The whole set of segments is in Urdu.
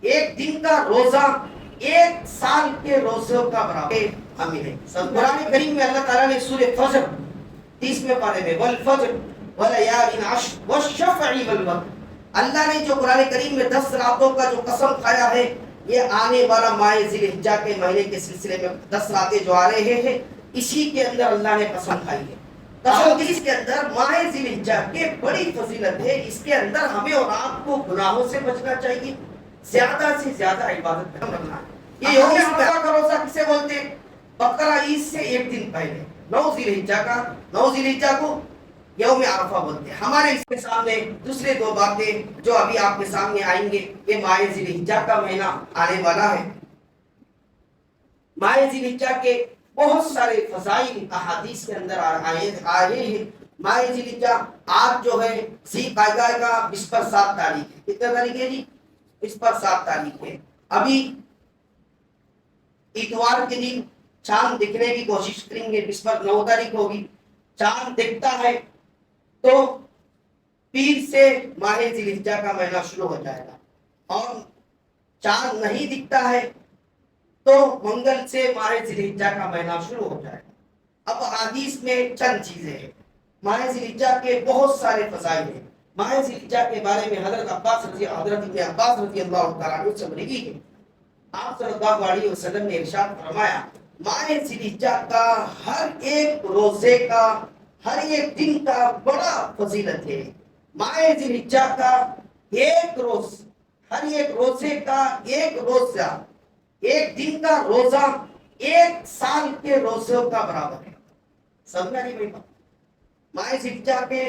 ایک دن کا روزہ ایک سال کے روزوں کا برابر حامل ہے. قرآن کریم میں اللہ تعالیٰ نے سورہ فجر 30ویں پارے میں والفجر ولیال عشر والشفع والوتر، اللہ نے جو قرآن کریم میں 10 راتوں کا جو قسم کھایا ہے، یہ آنے والا ماہ ذی الحجہ کے مہینے کے سلسلے میں 10 راتیں جو آ رہے ہیں اسی کے اندر اللہ نے قسم کھائی ہے. قسم اس کے اندر ماہ ذی الحجہ کی بڑی فضیلت ہے. اس کے اندر ہمیں اور آپ کو گناہوں سے بچنا چاہیے، زیادہ سے زیادہ عبادت کرنا ہے. یہ یوم عرفہ کا روزہ کسے بولتے ہیں؟ بقرہ عید سے ایک دن پہلے 9 ذی الحجہ کو یوم عرفہ بولتے ہیں. ہمارے اس کے سامنے دوسرے 2 باتیں جو ابھی آپ کے سامنے آئیں گے. یہ ماہ ذی الحجہ کا مہینہ آنے والا ہے. ماہ ذی الحجہ کے بہت سارے فضائل احادیث کے اندر آئے ہیں. ماہ ذی الحجہ آج جو ہے ذی قعدہ کا 20 پر 7 تاریخ ہے. کتنا تاریخ ہے جی؟ 20 پر 7 تاریخ ہے. ابھی اتوار کے دن چاند دکھنے کی کوشش کریں گے. 20 پر 9 تاریخ ہوگی. چاند دکھتا ہے تو پیر سے ماہ ذی الحجہ کا مہینہ شروع ہو جائے گا، اور چاند نہیں دکھتا ہے تو منگل سے ماہ ذی الحجہ کا مہینہ شروع ہو جائے گا. اب حدیث میں چند چیزیں ہیں. ماہ ذی الحجہ کے بہت سارے فضائل ہیں. ماہ ذی الحجہ کے بارے میں حضرت ابن عباس رضی اللہ تعالیٰ عنہ سے مروی ہے. آپ صلی اللہ علیہ وسلم نے ارشاد فرمایا، ماہ ذی الحجہ کا ہر ایک روزے کا، ہر ایک دن کا بڑا فضیلت ہے. ماہ ذی الحجہ کا ایک روز، ہر ایک روزے کا ایک روزہ، ایک دن کا روزہ ایک سال کے روزوں کا برابر ہے. سمجھا نہیں بھائی؟ ماہ ذی الحجہ کے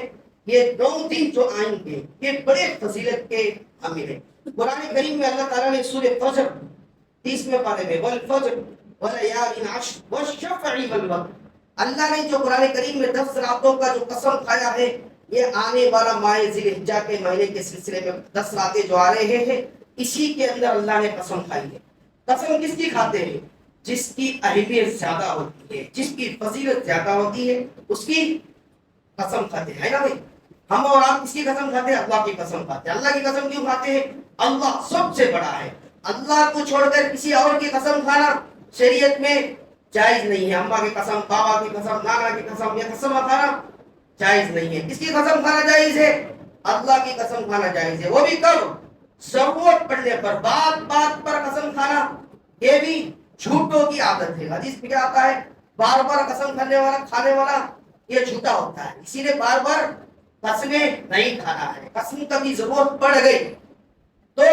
یہ 9 دن جو آئیں گے یہ بڑے فضیلت کے حامل ہیں. قرآن کریم میں اللہ تعالیٰ نے سورہ فجر 30ویں پارے میں والفجر ولیال عشر والشفع والوتر، اللہ نے جو قرآن کریم میں 10 راتوں کا جو قسم کھایا ہے، یہ آنے والا ماہ ذی الحجہ کے مہینے کے سلسلے میں 10 راتیں جو آ رہے ہیں اسی کے اندر اللہ نے قسم کھائی ہے. قسم کس کی کھاتے ہیں؟ جس کی اہمیت زیادہ ہوتی ہے، جس کی فضیلت زیادہ ہوتی ہے اس کی قسم کھاتے ہیں نا بھائی. ہم اور آپ کس کی قسم کھاتے ہیں؟ اللہ کی قسم کھاتے ہیں. اللہ کی قسم کیوں کھاتے ہیں؟ اللہ سب سے بڑا ہے. اللہ کو چھوڑ کر کسی اور کی قسم کھانا شریعت میں جائز نہیں ہے. اماں کی قسم، بابا کی قسم، نانا کی قسم، یہ قسم کھانا جائز نہیں ہے. کس کی قسم کھانا جائز ہے؟ اللہ کی قسم کھانا جائز ہے. وہ بھی کب؟ ضرورت پڑنے پر. بات بات پر قسم کھانا یہ بھی جھوٹوں کی عادت ہے. حدیث میں کیا آتا ہے؟ بار بار قسم کھانے والا یہ جھوٹا ہوتا ہے. اسی لیے بار بار قسمیں نہیں کھانا ہے. قسم کبھی ضرورت پڑ گئی تو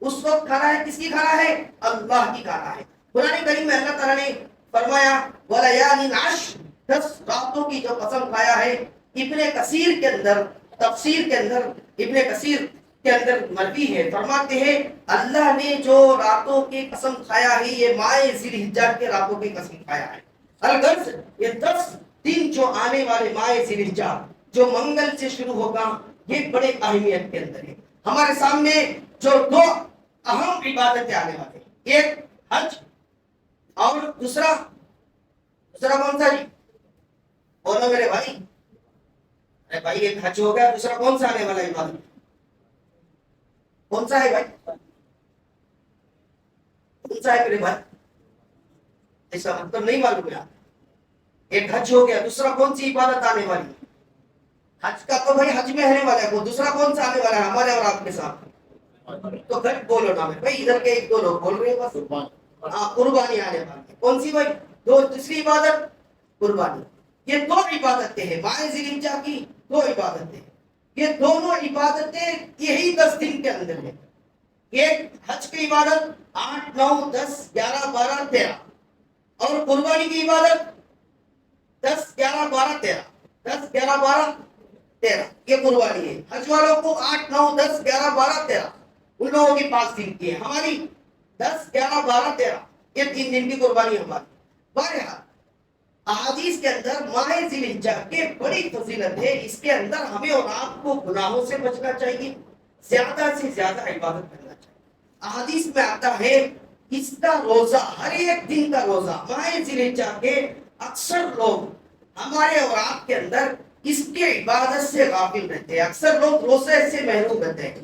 اس وقت کھانا ہے. کس کی کھانا ہے؟ اللہ کی کھانا ہے. قرآن کریم میں اللہ تعالیٰ نے فرمایا ولیال عشر، 10 راتوں کی جو قسم کھایا ہے. ابن کثیر کے اندر، تفسیر کے اندر ابن کثیر کے اندر مروی ہے، فرماتے ہیں اللہ نے جو راتوں کی قسم کھایا ہے یہ ماہ ذی الحجہ کے راتوں کی قسم کھایا ہے. الغرض یہ 10 دن جو آنے والے ماہ ذی الحجہ جو منگل سے شروع ہوگا یہ بڑے اہمیت کے اندر ہے. ہمارے سامنے جو 2 اہم عبادتیں آنے والے ہیں، ایک حج اور دوسرا کون سا جی؟ بولو میرے بھائی. ارے بھائی ایک حج ہو گیا، دوسرا کون سا آنے والا عبادت؟ کون سا ہے بھائی؟ کون سا ہے میرے بھائی؟ ایسا مطلب نہیں معلوم ہے. ایک حج ہو گیا، دوسرا کون سی عبادت آنے والی؟ حج کا تو بھائی حج میں ہے والا ہے. وہ دوسرا کون سا آنے والا ہے ہمارے اور آپ کے ساتھ؟ تو گھٹ بولو نا بھائی. ادھر کے 1 2 لوگ بول رہے ہیں بس. قربانی آنے والی. کون سی بھائی؟ دوسری عبادت قربانی. یہ 2 عبادتیں ہیں ماہ ذی الحجہ کی. 2 عبادتیں، یہ دونوں عبادتیں یہی 10 دن کے اندر ہیں. ایک حج کی عبادت 8 9 10 11 12 13، اور قربانی کی عبادت 10 11 12 13. 10 11 12 13 یہ قربانی ہے. حج والوں کو 8 9 10 11 12 13 ان لوگوں کی 5 دن کی ہے. ہماری 10 11 12 13 یہ 3 دن کی قربانی ہماری. بہرحال احادیث کے اندر ماہ ذی الحجہ کی بڑی فضیلت ہے. اس کے اندر ہمیں اور آپ کو گناہوں سے بچنا چاہیے، زیادہ سے زیادہ عبادت کرنا چاہیے. احادیث میں آتا ہے اس کا روزہ، ہر ایک دن کا روزہ ماہ ذی الحجہ کے اکثر لوگ ہمارے اور آپ کے اندر اس کی عبادت سے غافل رہتے ہیں. اکثر لوگ روزے سے محروم رہتے ہیں.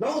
9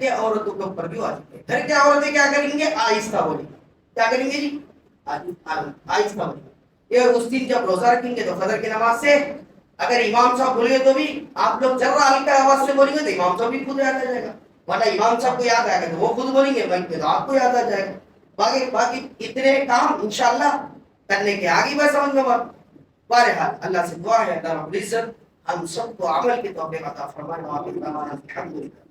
کے عورتوں کے اوپر بھی واجب ہے. گھر کے عورتیں کیا کریں گے؟ آہستہ بولیں گے. کیا کریں گے جی؟ آہستہ بولیں گے. یہ اس دن جب روزہ رکھیں گے تو فجر کی نماز سے اگر امام صاحب بولے تو بھی آپ لوگ ذرا ہلکا آواز سے بولیں گے تو امام صاحب بھی خود یاد آ جائے گا. ورنہ امام صاحب کو یاد آئے گا تو وہ خود بولیں گے بلکہ تو آپ کو یاد آ جائے گا. باقی اتنے کام انشاءاللہ کرنے کے آگے بس سمجھ میں بات. بہرحال اللہ سے دعا ہے اللہ رب العزت ہم سب کو عمل کی توفیق عطا فرمائے. الحمدللہ.